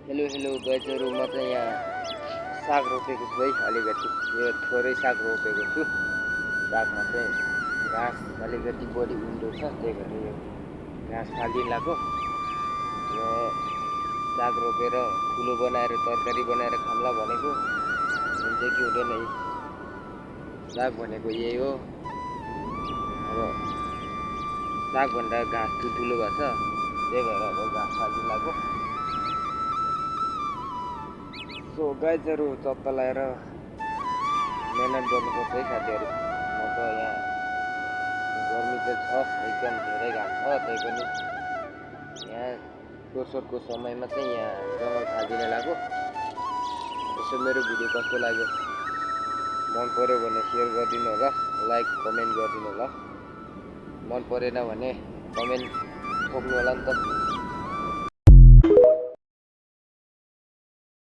Hello hello गाइजहरु, म चाहिँ यहाँ साग रोपेको छु है। अलिकति यो थोरै साग रोपेको छु। सागमा चाहिँ घाँस अलिकति बढी उन्डो छ, त्यही भएर यो घाँस फालिदिन लाग्यो। यो साग रोपेर ठुलो बनाएर तरकारी बनाएर खाम्ला भनेको हुन्छ कि हुँदैन। साग भनेको यही हो। अब सागभन्दा घाँस ठुल्ठुलो भएको छ, त्यही भएर अब घाँस फालिदिन लाग्यो। सो गाइजहरु, चप्पल लाएर मेहनत गर्नुपर्छ है साथीहरु। म त यहाँ गर्मी त छ, एकदम धेरै घाम छ, तैपनि यहाँ दोस्रोको समयमा चाहिँ यहाँ जङ्गल फालिदिन लाग्यो। यसो मेरो भिडियो कस्तो लाग्यो, मन पर्यो भने सेयर गरिदिनु होला, लाइक कमेन्ट गरिदिनु होला। मन परेन भने कमेन्ट ठोक्नु होला नि त।